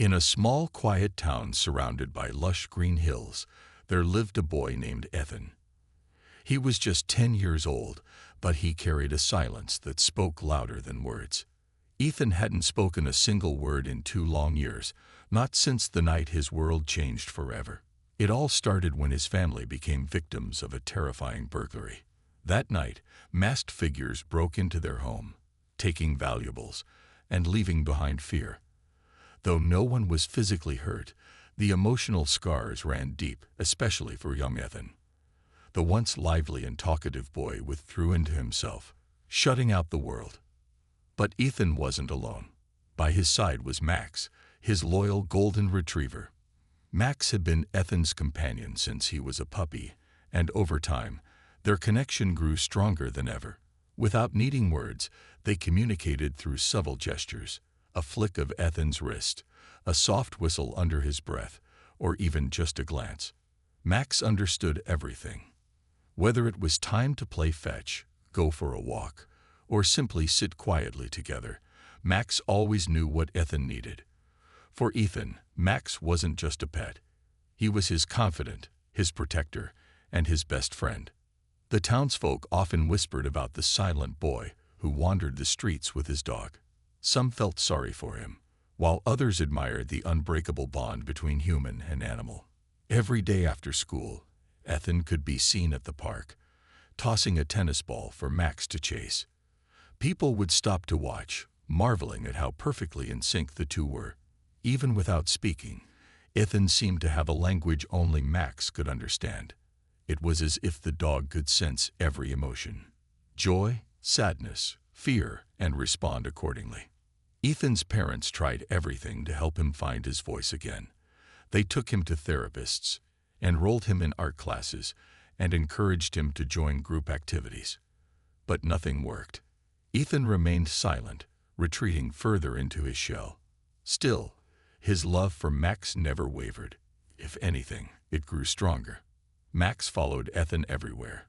In a small, quiet town surrounded by lush green hills, there lived a boy named Ethan. He was just 10 years old, but he carried a silence that spoke louder than words. Ethan hadn't spoken a single word in 2 long years, not since the night his world changed forever. It all started when his family became victims of a terrifying burglary. That night, masked figures broke into their home, taking valuables and leaving behind fear. Though no one was physically hurt, the emotional scars ran deep, especially for young Ethan. The once lively and talkative boy withdrew into himself, shutting out the world. But Ethan wasn't alone. By his side was Max, his loyal golden retriever. Max had been Ethan's companion since he was a puppy, and over time, their connection grew stronger than ever. Without needing words, they communicated through subtle gestures, a flick of Ethan's wrist, a soft whistle under his breath, or even just a glance. Max understood everything. Whether it was time to play fetch, go for a walk, or simply sit quietly together, Max always knew what Ethan needed. For Ethan, Max wasn't just a pet. He was his confidant, his protector, and his best friend. The townsfolk often whispered about the silent boy who wandered the streets with his dog. Some felt sorry for him, while others admired the unbreakable bond between human and animal. Every day after school, Ethan could be seen at the park, tossing a tennis ball for Max to chase. People would stop to watch, marveling at how perfectly in sync the two were. Even without speaking, Ethan seemed to have a language only Max could understand. It was as if the dog could sense every emotion: joy, sadness, fear, and respond accordingly. Ethan's parents tried everything to help him find his voice again. They took him to therapists, enrolled him in art classes, and encouraged him to join group activities. But nothing worked. Ethan remained silent, retreating further into his shell. Still, his love for Max never wavered. If anything, it grew stronger. Max followed Ethan everywhere,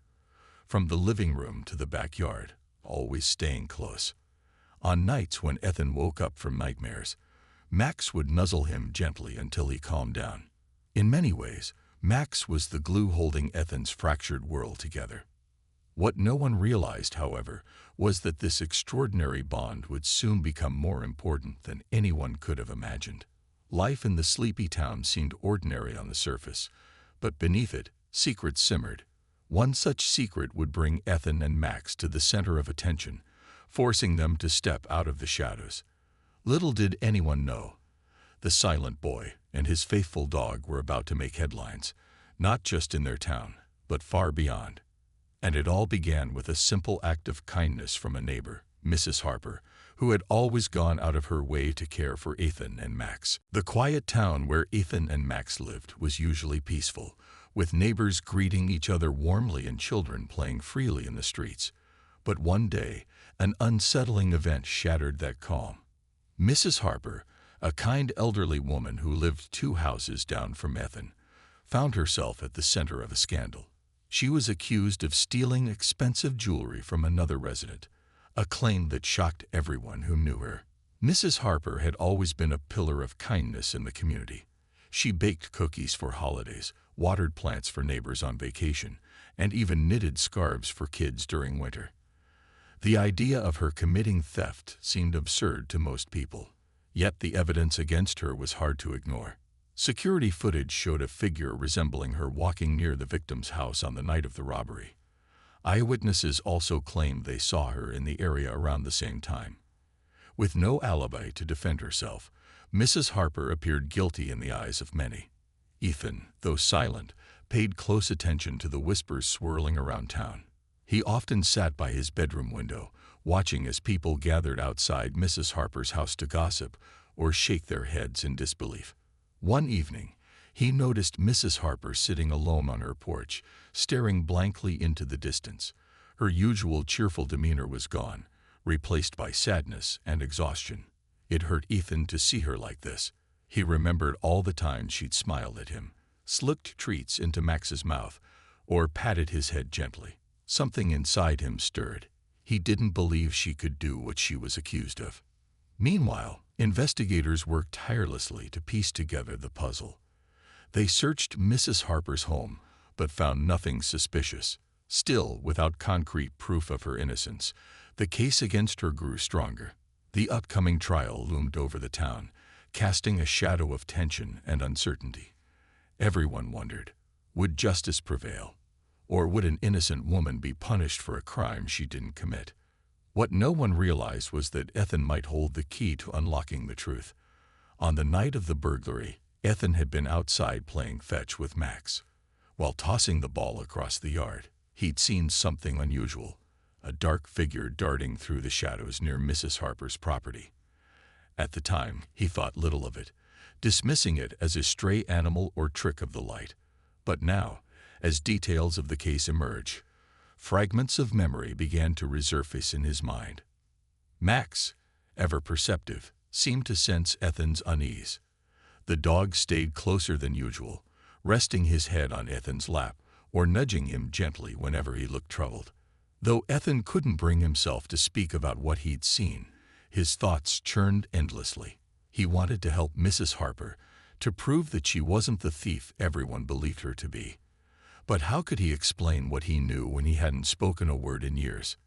from the living room to the backyard, always staying close. On nights when Ethan woke up from nightmares, Max would nuzzle him gently until he calmed down. In many ways, Max was the glue holding Ethan's fractured world together. What no one realized, however, was that this extraordinary bond would soon become more important than anyone could have imagined. Life in the sleepy town seemed ordinary on the surface, but beneath it, secrets simmered. One such secret would bring Ethan and Max to the center of attention, forcing them to step out of the shadows. Little did anyone know, the silent boy and his faithful dog were about to make headlines, not just in their town, but far beyond. And it all began with a simple act of kindness from a neighbor, Mrs. Harper, who had always gone out of her way to care for Ethan and Max. The quiet town where Ethan and Max lived was usually peaceful, with neighbors greeting each other warmly and children playing freely in the streets. But one day, an unsettling event shattered that calm. Mrs. Harper, a kind elderly woman who lived 2 houses down from Ethan, found herself at the center of a scandal. She was accused of stealing expensive jewelry from another resident, a claim that shocked everyone who knew her. Mrs. Harper had always been a pillar of kindness in the community. She baked cookies for holidays, watered plants for neighbors on vacation, and even knitted scarves for kids during winter. The idea of her committing theft seemed absurd to most people, yet the evidence against her was hard to ignore. Security footage showed a figure resembling her walking near the victim's house on the night of the robbery. Eyewitnesses also claimed they saw her in the area around the same time. With no alibi to defend herself, Mrs. Harper appeared guilty in the eyes of many. Ethan, though silent, paid close attention to the whispers swirling around town. He often sat by his bedroom window, watching as people gathered outside Mrs. Harper's house to gossip or shake their heads in disbelief. One evening, he noticed Mrs. Harper sitting alone on her porch, staring blankly into the distance. Her usual cheerful demeanor was gone, replaced by sadness and exhaustion. It hurt Ethan to see her like this. He remembered all the times she'd smiled at him, slipped treats into Max's mouth, or patted his head gently. Something inside him stirred. He didn't believe she could do what she was accused of. Meanwhile, Investigators worked tirelessly to piece together the puzzle. They searched Mrs. Harper's home, but found nothing suspicious. Still, without concrete proof of her innocence, the case against her grew stronger. The upcoming trial loomed over the town, casting a shadow of tension and uncertainty. Everyone wondered, would justice prevail? Or would an innocent woman be punished for a crime she didn't commit? What no one realized was that Ethan might hold the key to unlocking the truth. On the night of the burglary, Ethan had been outside playing fetch with Max. While tossing the ball across the yard, he'd seen something unusual, a dark figure darting through the shadows near Mrs. Harper's property. At the time, he thought little of it, dismissing it as a stray animal or trick of the light. But now, as details of the case emerged, fragments of memory began to resurface in his mind. Max, ever perceptive, seemed to sense Ethan's unease. The dog stayed closer than usual, resting his head on Ethan's lap or nudging him gently whenever he looked troubled. Though Ethan couldn't bring himself to speak about what he'd seen, his thoughts churned endlessly. He wanted to help Mrs. Harper, to prove that she wasn't the thief everyone believed her to be. But how could he explain what he knew when he hadn't spoken a word in years?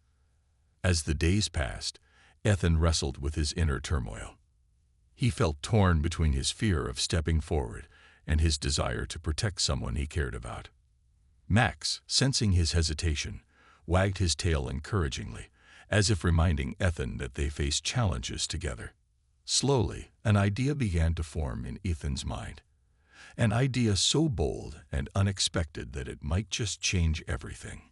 As the days passed, Ethan wrestled with his inner turmoil. He felt torn between his fear of stepping forward and his desire to protect someone he cared about. Max, sensing his hesitation, wagged his tail encouragingly, as if reminding Ethan that they faced challenges together. Slowly, an idea began to form in Ethan's mind. An idea so bold and unexpected that it might just change everything.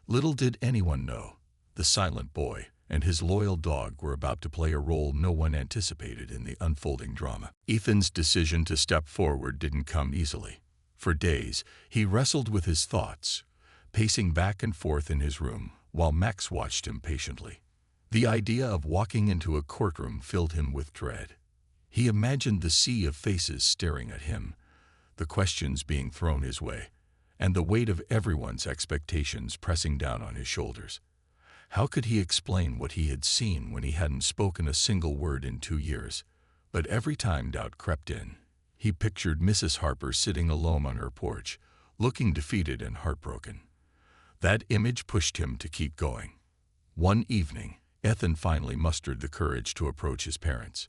Little did anyone know, the silent boy and his loyal dog were about to play a role no one anticipated in the unfolding drama. Ethan's decision to step forward didn't come easily. For days, he wrestled with his thoughts, pacing back and forth in his room while Max watched him patiently. The idea of walking into a courtroom filled him with dread. He imagined the sea of faces staring at him, the questions being thrown his way, and the weight of everyone's expectations pressing down on his shoulders. How could he explain what he had seen when he hadn't spoken a single word in 2 years? But every time doubt crept in, he pictured Mrs. Harper sitting alone on her porch, looking defeated and heartbroken. That image pushed him to keep going. One evening, Ethan finally mustered the courage to approach his parents.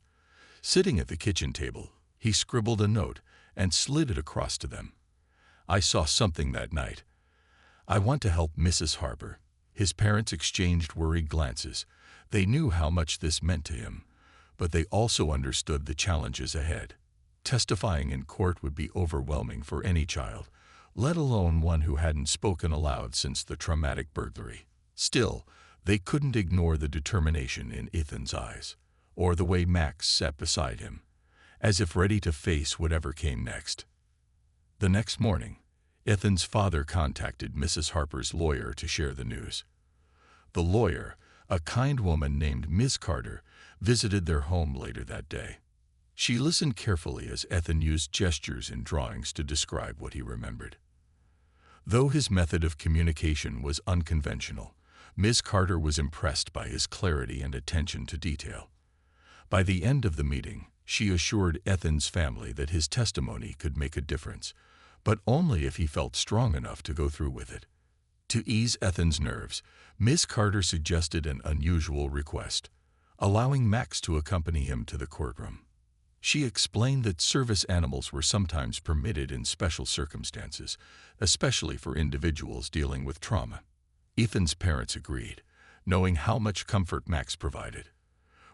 Sitting at the kitchen table, he scribbled a note and slid it across to them. "I saw something that night. I want to help Mrs. Harper." His parents exchanged worried glances. They knew how much this meant to him, but they also understood the challenges ahead. Testifying in court would be overwhelming for any child, let alone one who hadn't spoken aloud since the traumatic burglary. Still, they couldn't ignore the determination in Ethan's eyes, or the way Max sat beside him, as if ready to face whatever came next. The next morning, Ethan's father contacted Mrs. Harper's lawyer to share the news. The lawyer, a kind woman named Ms. Carter, visited their home later that day. She listened carefully as Ethan used gestures and drawings to describe what he remembered. Though his method of communication was unconventional, Ms. Carter was impressed by his clarity and attention to detail. By the end of the meeting, she assured Ethan's family that his testimony could make a difference, but only if he felt strong enough to go through with it. To ease Ethan's nerves, Ms. Carter suggested an unusual request, allowing Max to accompany him to the courtroom. She explained that service animals were sometimes permitted in special circumstances, especially for individuals dealing with trauma. Ethan's parents agreed, knowing how much comfort Max provided.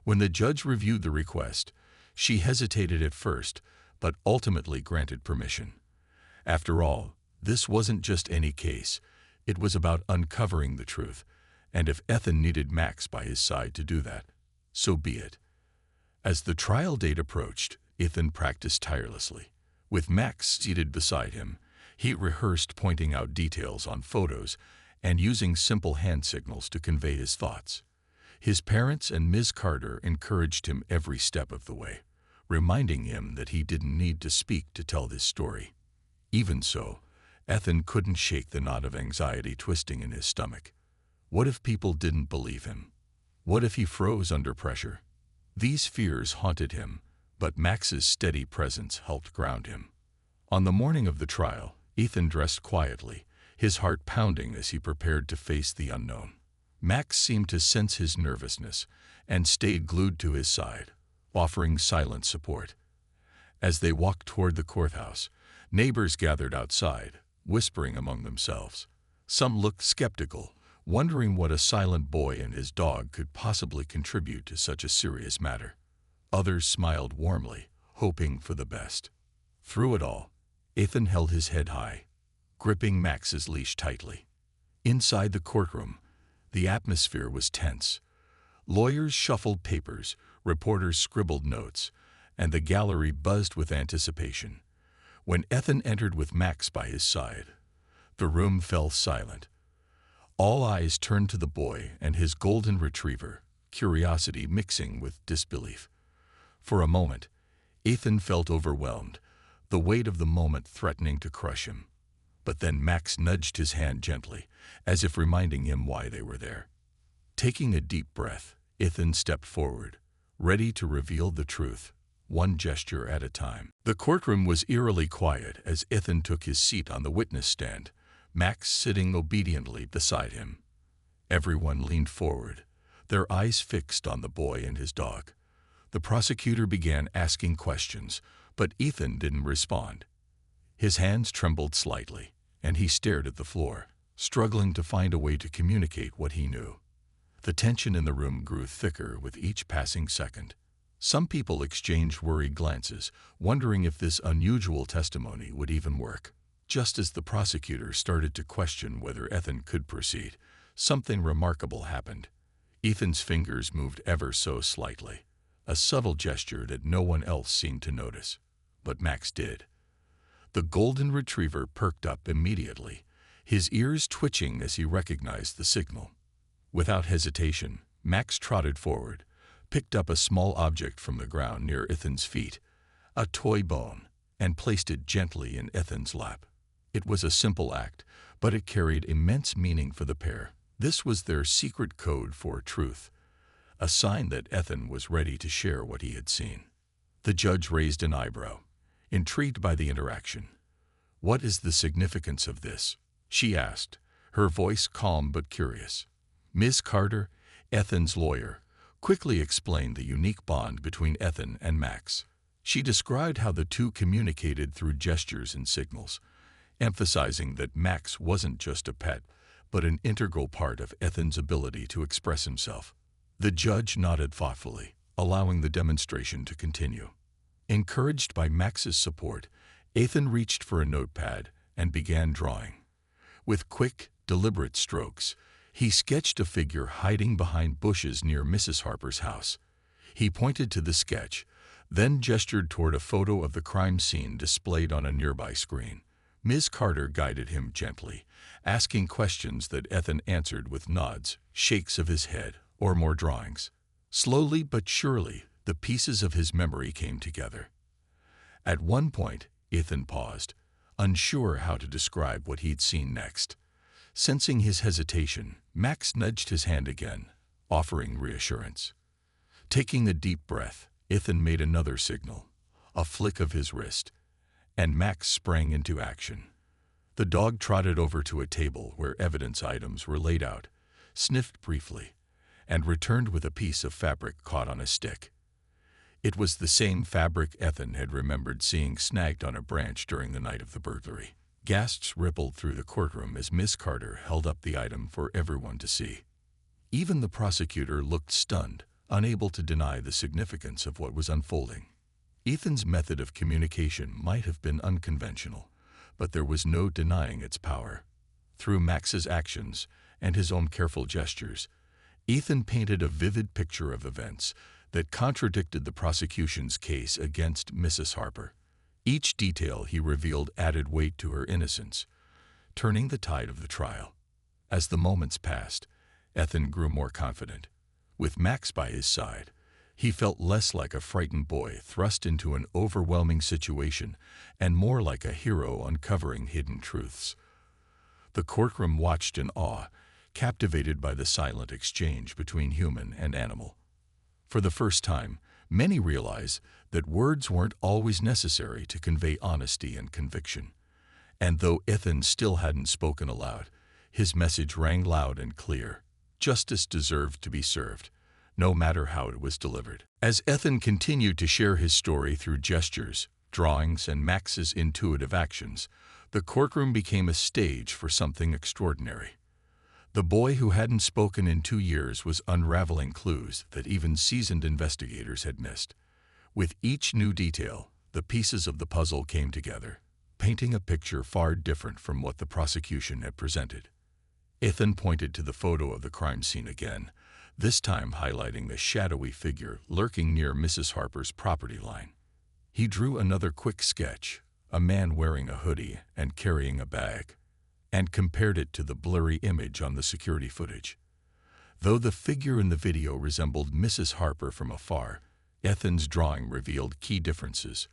When the judge reviewed the request, she hesitated at first, but ultimately granted permission. After all, this wasn't just any case. It was about uncovering the truth, and if Ethan needed Max by his side to do that, so be it. As the trial date approached, Ethan practiced tirelessly. With Max seated beside him, he rehearsed pointing out details on photos and using simple hand signals to convey his thoughts. His parents and Ms. Carter encouraged him every step of the way, reminding him that he didn't need to speak to tell this story. Even so, Ethan couldn't shake the knot of anxiety twisting in his stomach. What if people didn't believe him? What if he froze under pressure? These fears haunted him, but Max's steady presence helped ground him. On the morning of the trial, Ethan dressed quietly, his heart pounding as he prepared to face the unknown. Max seemed to sense his nervousness and stayed glued to his side, offering silent support. As they walked toward the courthouse, neighbors gathered outside, whispering among themselves. Some looked skeptical, wondering what a silent boy and his dog could possibly contribute to such a serious matter. Others smiled warmly, hoping for the best. Through it all, Ethan held his head high, gripping Max's leash tightly. Inside the courtroom, the atmosphere was tense. Lawyers shuffled papers, reporters scribbled notes, and the gallery buzzed with anticipation. When Ethan entered with Max by his side, the room fell silent. All eyes turned to the boy and his golden retriever, curiosity mixing with disbelief. For a moment, Ethan felt overwhelmed, the weight of the moment threatening to crush him. But then Max nudged his hand gently, as if reminding him why they were there. Taking a deep breath, Ethan stepped forward, ready to reveal the truth, one gesture at a time. The courtroom was eerily quiet as Ethan took his seat on the witness stand, Max sitting obediently beside him. Everyone leaned forward, their eyes fixed on the boy and his dog. The prosecutor began asking questions, but Ethan didn't respond. His hands trembled slightly, and he stared at the floor, struggling to find a way to communicate what he knew. The tension in the room grew thicker with each passing second. Some people exchanged worried glances, wondering if this unusual testimony would even work. Just as the prosecutor started to question whether Ethan could proceed, something remarkable happened. Ethan's fingers moved ever so slightly, a subtle gesture that no one else seemed to notice. But Max did. The golden retriever perked up immediately, his ears twitching as he recognized the signal. Without hesitation, Max trotted forward, picked up a small object from the ground near Ethan's feet, a toy bone, and placed it gently in Ethan's lap. It was a simple act, but it carried immense meaning for the pair. This was their secret code for truth, a sign that Ethan was ready to share what he had seen. The judge raised an eyebrow, intrigued by the interaction. "What is the significance of this?" she asked, her voice calm but curious. Ms. Carter, Ethan's lawyer, quickly explained the unique bond between Ethan and Max. She described how the two communicated through gestures and signals, emphasizing that Max wasn't just a pet, but an integral part of Ethan's ability to express himself. The judge nodded thoughtfully, allowing the demonstration to continue. Encouraged by Max's support, Ethan reached for a notepad and began drawing. With quick, deliberate strokes, he sketched a figure hiding behind bushes near Mrs. Harper's house. He pointed to the sketch, then gestured toward a photo of the crime scene displayed on a nearby screen. Ms. Carter guided him gently, asking questions that Ethan answered with nods, shakes of his head, or more drawings. Slowly but surely, the pieces of his memory came together. At one point, Ethan paused, unsure how to describe what he'd seen next. Sensing his hesitation, Max nudged his hand again, offering reassurance. Taking a deep breath, Ethan made another signal, a flick of his wrist, and Max sprang into action. The dog trotted over to a table where evidence items were laid out, sniffed briefly, and returned with a piece of fabric caught on a stick. It was the same fabric Ethan had remembered seeing snagged on a branch during the night of the burglary. Gasps rippled through the courtroom as Miss Carter held up the item for everyone to see. Even the prosecutor looked stunned, unable to deny the significance of what was unfolding. Ethan's method of communication might have been unconventional, but there was no denying its power. Through Max's actions and his own careful gestures, Ethan painted a vivid picture of events that contradicted the prosecution's case against Mrs. Harper. Each detail he revealed added weight to her innocence, turning the tide of the trial. As the moments passed, Ethan grew more confident. With Max by his side, he felt less like a frightened boy thrust into an overwhelming situation and more like a hero uncovering hidden truths. The courtroom watched in awe, captivated by the silent exchange between human and animal. For the first time, many realize that words weren't always necessary to convey honesty and conviction. And though Ethan still hadn't spoken aloud, his message rang loud and clear. Justice deserved to be served, no matter how it was delivered. As Ethan continued to share his story through gestures, drawings, and Max's intuitive actions, the courtroom became a stage for something extraordinary. The boy who hadn't spoken in 2 years was unraveling clues that even seasoned investigators had missed. With each new detail, the pieces of the puzzle came together, painting a picture far different from what the prosecution had presented. Ethan pointed to the photo of the crime scene again, this time highlighting the shadowy figure lurking near Mrs. Harper's property line. He drew another quick sketch, a man wearing a hoodie and carrying a bag, and compared it to the blurry image on the security footage. Though the figure in the video resembled Mrs. Harper from afar, Ethan's drawing revealed key differences: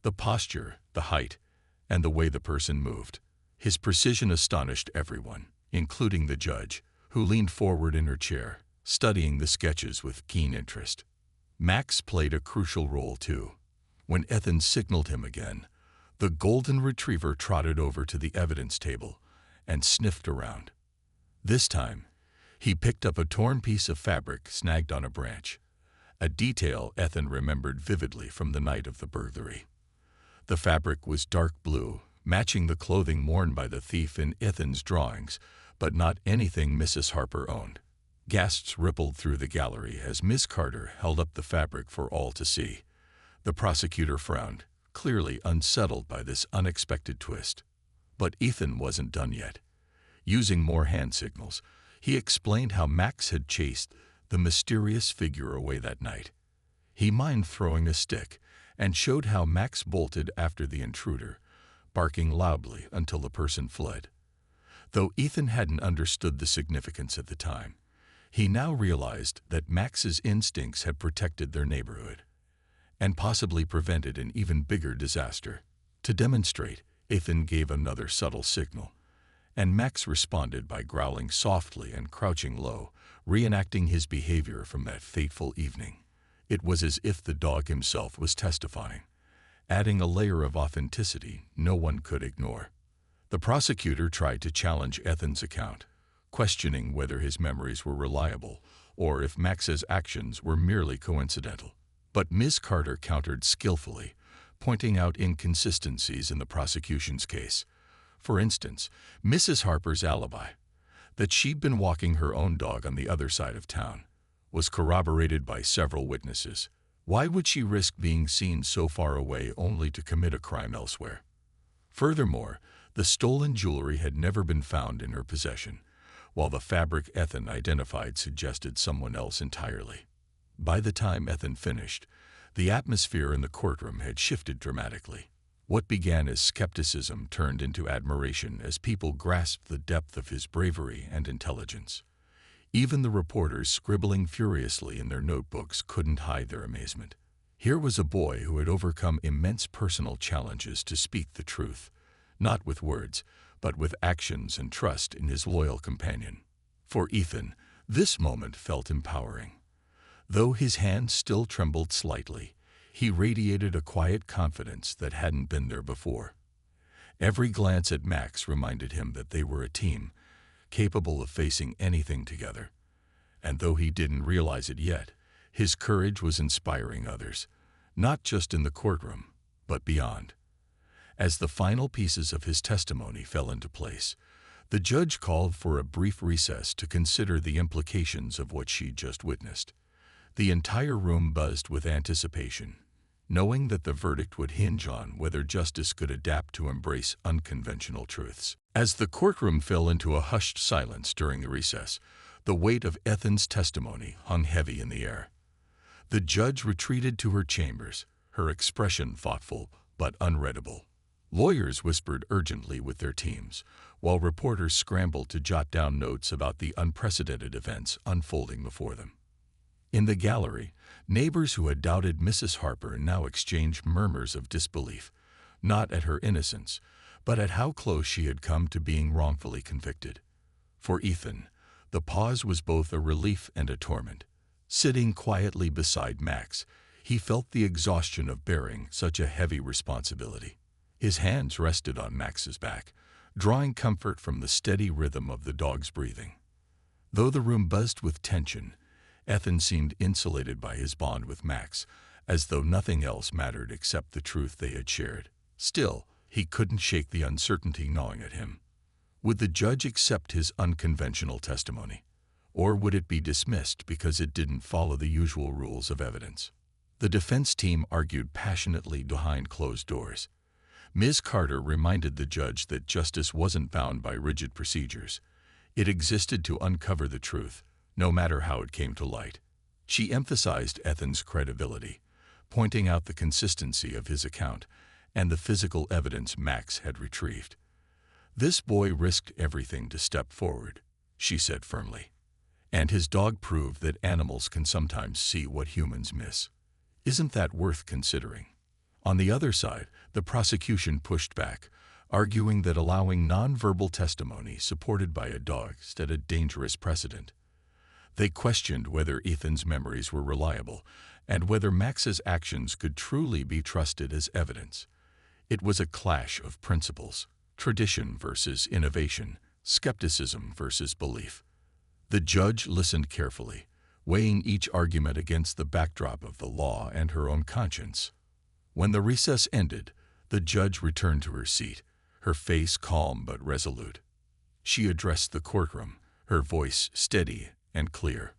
the posture, the height, and the way the person moved. His precision astonished everyone, including the judge, who leaned forward in her chair, studying the sketches with keen interest. Max played a crucial role too. When Ethan signaled him again, the golden retriever trotted over to the evidence table and sniffed around. This time, he picked up a torn piece of fabric snagged on a branch, a detail Ethan remembered vividly from the night of the burglary. The fabric was dark blue, matching the clothing worn by the thief in Ethan's drawings, but not anything Mrs. Harper owned. Gasps rippled through the gallery as Miss Carter held up the fabric for all to see. The prosecutor frowned, clearly unsettled by this unexpected twist. But Ethan wasn't done yet. Using more hand signals, he explained how Max had chased the mysterious figure away that night. He mimed throwing a stick and showed how Max bolted after the intruder, barking loudly until the person fled. Though Ethan hadn't understood the significance at the time, he now realized that Max's instincts had protected their neighborhood and possibly prevented an even bigger disaster. To demonstrate, Ethan gave another subtle signal, and Max responded by growling softly and crouching low, reenacting his behavior from that fateful evening. It was as if the dog himself was testifying, adding a layer of authenticity no one could ignore. The prosecutor tried to challenge Ethan's account, questioning whether his memories were reliable or if Max's actions were merely coincidental. But Ms. Carter countered skillfully, pointing out inconsistencies in the prosecution's case. For instance, Mrs. Harper's alibi, that she'd been walking her own dog on the other side of town, was corroborated by several witnesses. Why would she risk being seen so far away only to commit a crime elsewhere? Furthermore, the stolen jewelry had never been found in her possession, while the fabric Ethan identified suggested someone else entirely. By the time Ethan finished, the atmosphere in the courtroom had shifted dramatically. What began as skepticism turned into admiration as people grasped the depth of his bravery and intelligence. Even the reporters scribbling furiously in their notebooks couldn't hide their amazement. Here was a boy who had overcome immense personal challenges to speak the truth, not with words, but with actions and trust in his loyal companion. For Ethan, this moment felt empowering. Though his hands still trembled slightly, he radiated a quiet confidence that hadn't been there before. Every glance at Max reminded him that they were a team, capable of facing anything together. And though he didn't realize it yet, his courage was inspiring others, not just in the courtroom, but beyond. As the final pieces of his testimony fell into place, the judge called for a brief recess to consider the implications of what she'd just witnessed. The entire room buzzed with anticipation, knowing that the verdict would hinge on whether justice could adapt to embrace unconventional truths. As the courtroom fell into a hushed silence during the recess, the weight of Ethan's testimony hung heavy in the air. The judge retreated to her chambers, her expression thoughtful but unreadable. Lawyers whispered urgently with their teams, while reporters scrambled to jot down notes about the unprecedented events unfolding before them. In the gallery, neighbors who had doubted Mrs. Harper now exchanged murmurs of disbelief, not at her innocence, but at how close she had come to being wrongfully convicted. For Ethan, the pause was both a relief and a torment. Sitting quietly beside Max, he felt the exhaustion of bearing such a heavy responsibility. His hands rested on Max's back, drawing comfort from the steady rhythm of the dog's breathing. Though the room buzzed with tension, Ethan seemed insulated by his bond with Max, as though nothing else mattered except the truth they had shared. Still, he couldn't shake the uncertainty gnawing at him. Would the judge accept his unconventional testimony? Or would it be dismissed because it didn't follow the usual rules of evidence? The defense team argued passionately behind closed doors. Ms. Carter reminded the judge that justice wasn't bound by rigid procedures. It existed to uncover the truth, no matter how it came to light. She emphasized Ethan's credibility, pointing out the consistency of his account and the physical evidence Max had retrieved. "This boy risked everything to step forward," she said firmly. "And his dog proved that animals can sometimes see what humans miss. Isn't that worth considering?" On the other side, the prosecution pushed back, arguing that allowing nonverbal testimony supported by a dog set a dangerous precedent. They questioned whether Ethan's memories were reliable and whether Max's actions could truly be trusted as evidence. It was a clash of principles: tradition versus innovation, skepticism versus belief. The judge listened carefully, weighing each argument against the backdrop of the law and her own conscience. When the recess ended, the judge returned to her seat, her face calm but resolute. She addressed the courtroom, her voice steady and clear.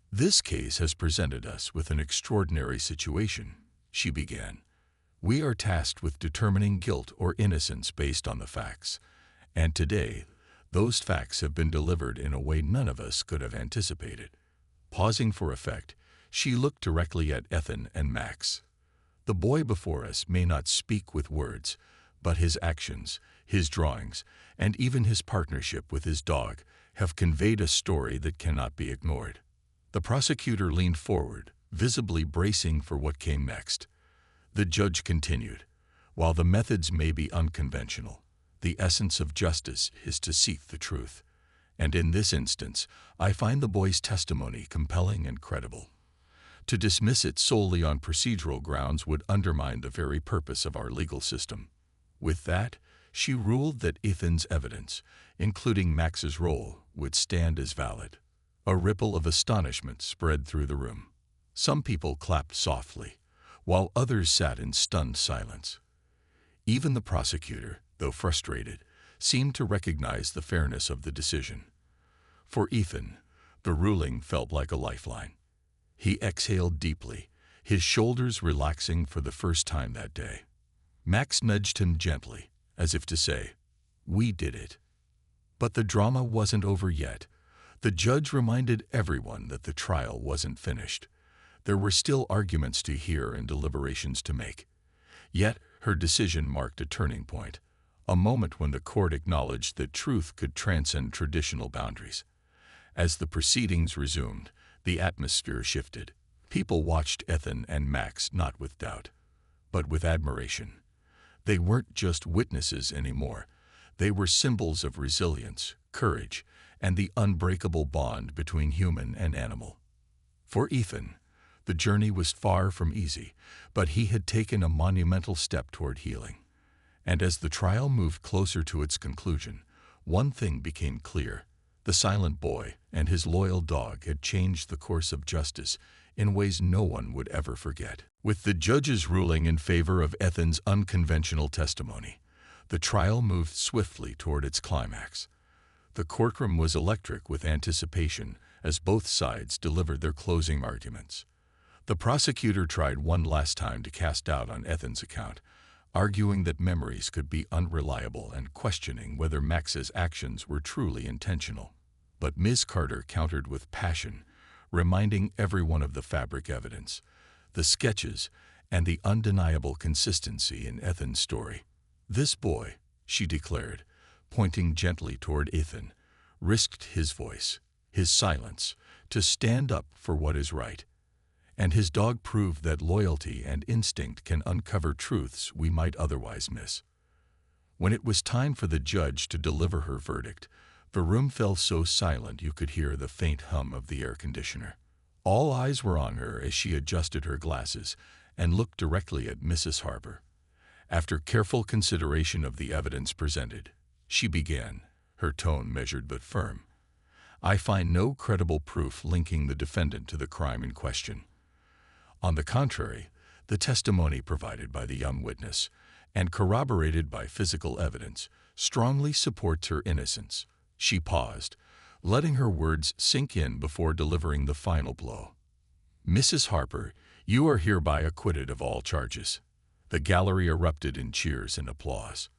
"This case has presented us with an extraordinary situation," she began. "We are tasked with determining guilt or innocence based on the facts, and today, those facts have been delivered in a way none of us could have anticipated." Pausing for effect, she looked directly at Ethan and Max. "The boy before us may not speak with words, but his actions, his drawings, and even his partnership with his dog have conveyed a story that cannot be ignored." The prosecutor leaned forward, visibly bracing for what came next. The judge continued, "While the methods may be unconventional, the essence of justice is to seek the truth. And in this instance, I find the boy's testimony compelling and credible. To dismiss it solely on procedural grounds would undermine the very purpose of our legal system." With that, she ruled that Ethan's evidence, including Max's role, would stand as valid. A ripple of astonishment spread through the room. Some people clapped softly, while others sat in stunned silence. Even the prosecutor, though frustrated, seemed to recognize the fairness of the decision. For Ethan, the ruling felt like a lifeline. He exhaled deeply, his shoulders relaxing for the first time that day. Max nudged him gently, as if to say, "We did it." But the drama wasn't over yet. The judge reminded everyone that the trial wasn't finished. There were still arguments to hear and deliberations to make. Yet her decision marked a turning point, a moment when the court acknowledged that truth could transcend traditional boundaries. As the proceedings resumed, the atmosphere shifted. People watched Ethan and Max not with doubt, but with admiration. They weren't just witnesses anymore. They were symbols of resilience, courage, and the unbreakable bond between human and animal. For Ethan, the journey was far from easy, but he had taken a monumental step toward healing. And as the trial moved closer to its conclusion, one thing became clear: the silent boy and his loyal dog had changed the course of justice in ways no one would ever forget. With the judge's ruling in favor of Ethan's unconventional testimony, the trial moved swiftly toward its climax. The courtroom was electric with anticipation as both sides delivered their closing arguments. The prosecutor tried one last time to cast doubt on Ethan's account, arguing that memories could be unreliable and questioning whether Max's actions were truly intentional. But Ms. Carter countered with passion, reminding everyone of the fabric evidence, the sketches, and the undeniable consistency in Ethan's story. "This boy," she declared, pointing gently toward Ethan, "risked his voice, his silence, to stand up for what is right. And his dog proved that loyalty and instinct can uncover truths we might otherwise miss." When it was time for the judge to deliver her verdict, the room fell so silent you could hear the faint hum of the air conditioner. All eyes were on her as she adjusted her glasses and looked directly at Mrs. Harper. After careful consideration of the evidence presented, she began, her tone measured but firm. I find no credible proof linking the defendant to the crime in question. On the contrary, the testimony provided by the young witness, and corroborated by physical evidence, strongly supports her innocence. She paused, letting her words sink in before delivering the final blow. Mrs. Harper, you are hereby acquitted of all charges. The gallery erupted in cheers and applause.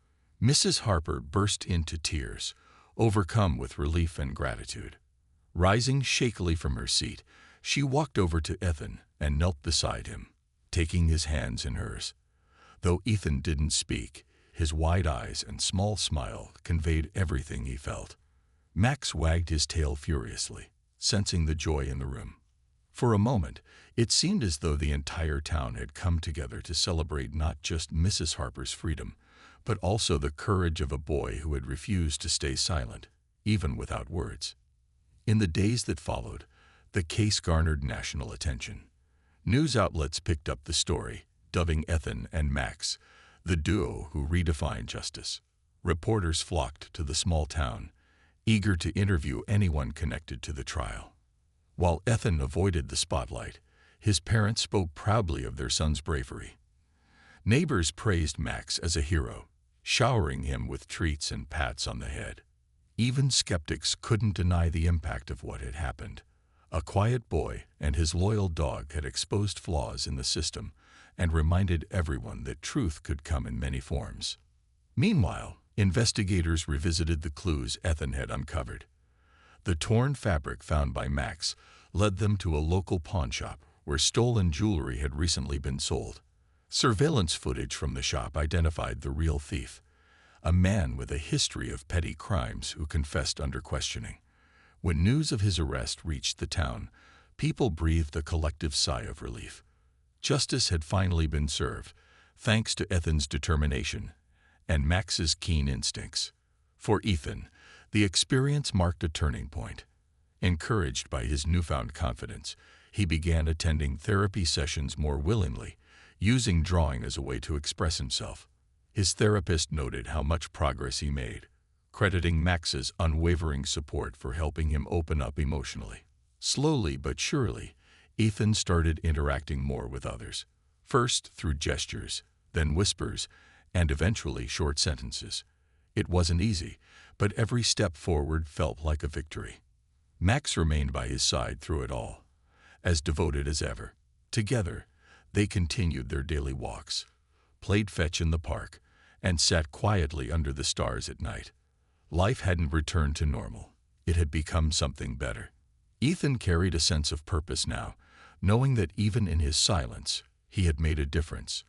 Mrs. Harper burst into tears, overcome with relief and gratitude. Rising shakily from her seat, she walked over to Ethan and knelt beside him, taking his hands in hers. Though Ethan didn't speak, his wide eyes and small smile conveyed everything he felt. Max wagged his tail furiously, sensing the joy in the room. For a moment, it seemed as though the entire town had come together to celebrate not just Mrs. Harper's freedom, but also the courage of a boy who had refused to stay silent, even without words. In the days that followed, the case garnered national attention. News outlets picked up the story, dubbing Ethan and Max the duo who redefined justice. Reporters flocked to the small town, eager to interview anyone connected to the trial. While Ethan avoided the spotlight, his parents spoke proudly of their son's bravery. Neighbors praised Max as a hero, showering him with treats and pats on the head. Even skeptics couldn't deny the impact of what had happened. A quiet boy and his loyal dog had exposed flaws in the system and reminded everyone that truth could come in many forms. Meanwhile, investigators revisited the clues Ethan had uncovered. The torn fabric found by Max led them to a local pawn shop where stolen jewelry had recently been sold. Surveillance footage from the shop identified the real thief, a man with a history of petty crimes who confessed under questioning. When news of his arrest reached the town, people breathed a collective sigh of relief. Justice had finally been served, thanks to Ethan's determination and Max's keen instincts. For Ethan, the experience marked a turning point. Encouraged by his newfound confidence, he began attending therapy sessions more willingly, using drawing as a way to express himself. His therapist noted how much progress he made, crediting Max's unwavering support for helping him open up emotionally. Slowly but surely, Ethan started interacting more with others, first through gestures, then whispers, and eventually short sentences. It wasn't easy, but every step forward felt like a victory. Max remained by his side through it all, as devoted as ever. Together, they continued their daily walks, played fetch in the park, and sat quietly under the stars at night. Life hadn't returned to normal. It had become something better. Ethan carried a sense of purpose now, knowing that even in his silence, he had made a difference.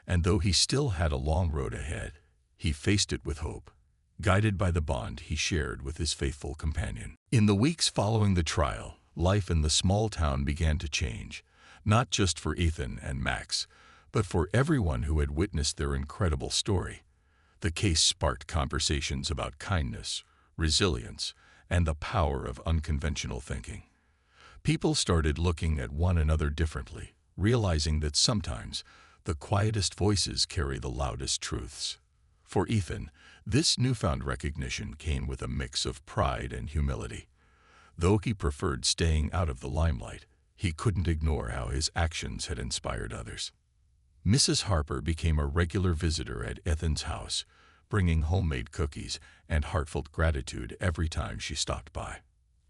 And though he still had a long road ahead, he faced it with hope, guided by the bond he shared with his faithful companion. In the weeks following the trial, life in the small town began to change, not just for Ethan and Max, but for everyone who had witnessed their incredible story. The case sparked conversations about kindness, resilience, and the power of unconventional thinking. People started looking at one another differently, realizing that sometimes the quietest voices carry the loudest truths. For Ethan, this newfound recognition came with a mix of pride and humility. Though he preferred staying out of the limelight, he couldn't ignore how his actions had inspired others. Mrs. Harper became a regular visitor at Ethan's house, bringing homemade cookies and heartfelt gratitude every time she stopped by.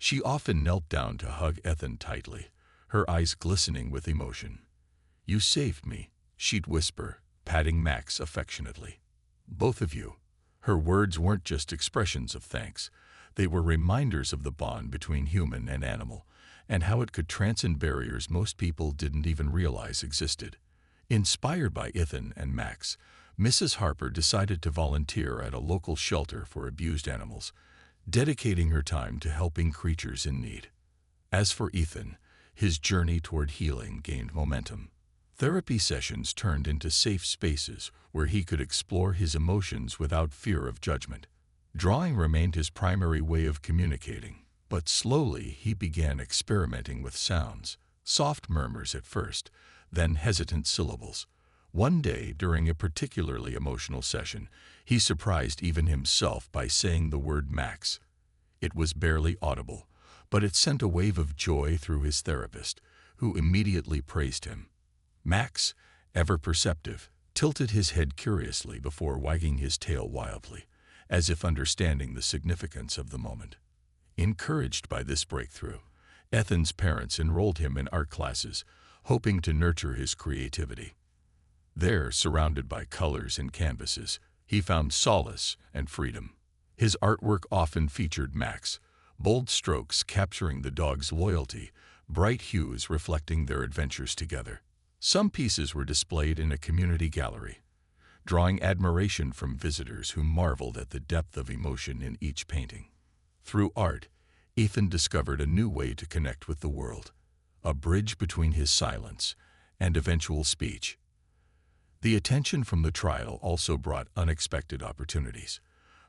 She often knelt down to hug Ethan tightly, her eyes glistening with emotion. "You saved me," she'd whisper, patting Max affectionately. "Both of you." Her words weren't just expressions of thanks. They were reminders of the bond between human and animal, and how it could transcend barriers most people didn't even realize existed. Inspired by Ethan and Max, Mrs. Harper decided to volunteer at a local shelter for abused animals, dedicating her time to helping creatures in need. As for Ethan, his journey toward healing gained momentum. Therapy sessions turned into safe spaces where he could explore his emotions without fear of judgment. Drawing remained his primary way of communicating, but slowly he began experimenting with sounds, soft murmurs at first, then hesitant syllables. One day, during a particularly emotional session, he surprised even himself by saying the word Max. It was barely audible, but it sent a wave of joy through his therapist, who immediately praised him. Max, ever perceptive, tilted his head curiously before wagging his tail wildly, as if understanding the significance of the moment. Encouraged by this breakthrough, Ethan's parents enrolled him in art classes, hoping to nurture his creativity. There, surrounded by colors and canvases, he found solace and freedom. His artwork often featured Max, bold strokes capturing the dog's loyalty, bright hues reflecting their adventures together. Some pieces were displayed in a community gallery, drawing admiration from visitors who marveled at the depth of emotion in each painting. Through art, Ethan discovered a new way to connect with the world, a bridge between his silence and eventual speech. The attention from the trial also brought unexpected opportunities.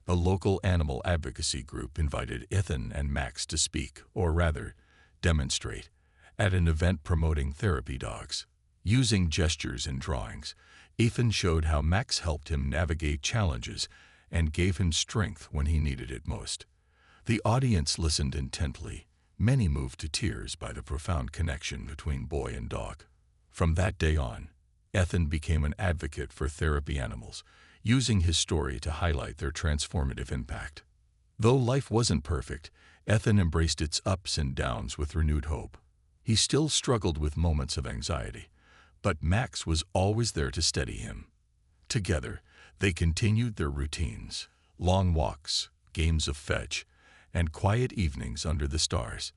The local animal advocacy group invited Ethan and Max to speak, or rather, demonstrate, at an event promoting therapy dogs. Using gestures and drawings, Ethan showed how Max helped him navigate challenges and gave him strength when he needed it most. The audience listened intently, many moved to tears by the profound connection between boy and dog. From that day on, Ethan became an advocate for therapy animals, using his story to highlight their transformative impact. Though life wasn't perfect, Ethan embraced its ups and downs with renewed hope. He still struggled with moments of anxiety, but Max was always there to steady him. Together, they continued their routines, long walks, games of fetch, and quiet evenings under the stars.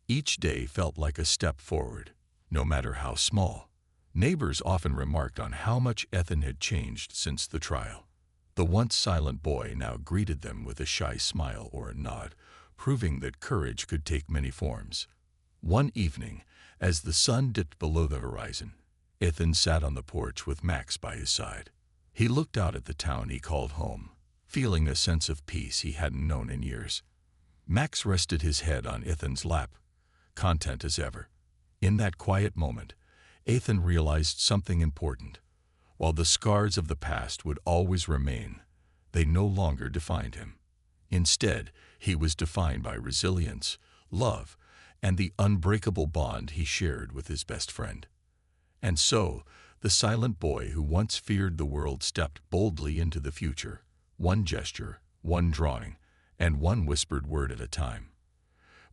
Each day felt like a step forward, no matter how small. Neighbors often remarked on how much Ethan had changed since the trial. The once silent boy now greeted them with a shy smile or a nod, proving that courage could take many forms. One evening, as the sun dipped below the horizon, Ethan sat on the porch with Max by his side. He looked out at the town he called home, feeling a sense of peace he hadn't known in years. Max rested his head on Ethan's lap, content as ever. In that quiet moment, Ethan realized something important. While the scars of the past would always remain, they no longer defined him. Instead, he was defined by resilience, love, and the unbreakable bond he shared with his best friend. And so, the silent boy who once feared the world stepped boldly into the future, one gesture, one drawing, and one whispered word at a time.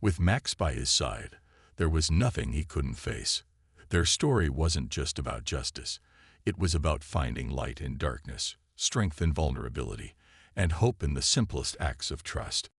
With Max by his side, there was nothing he couldn't face. Their story wasn't just about justice. It was about finding light in darkness, strength in vulnerability, and hope in the simplest acts of trust.